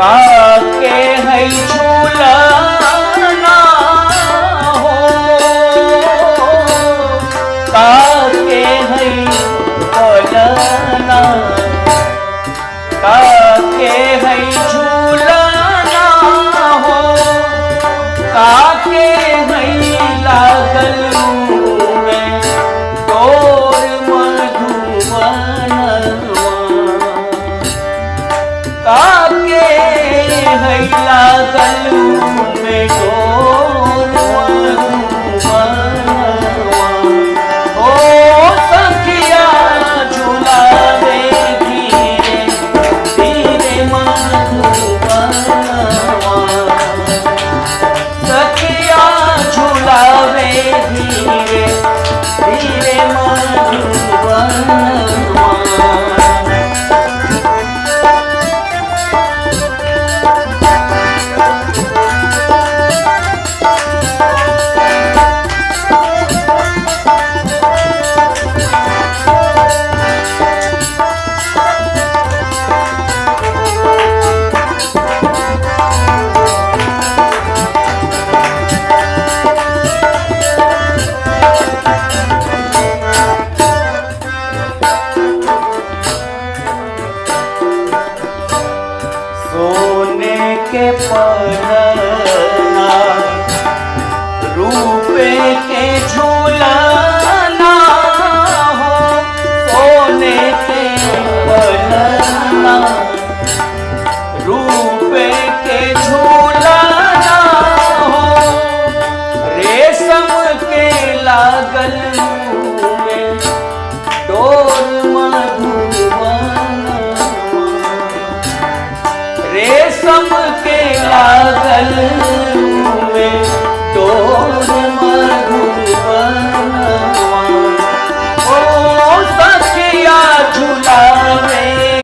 काके है झूलना हो, काके है पलना, काके है झूलना हो, काके है लागल में तोर मधुबनवा, काके है लागल में तोर मधुबनवा। ओ सखिया झुलावे धीरे धीरे मधुबनवा, सखिया झुलावे धीरे धीरे मधुबनवा। सोने के पलना रूपे के झूलना हो, सोने के पलना रूपे के झूलना हो, रेशम के लागल में डोर मधुबनवा, रेशम के लागल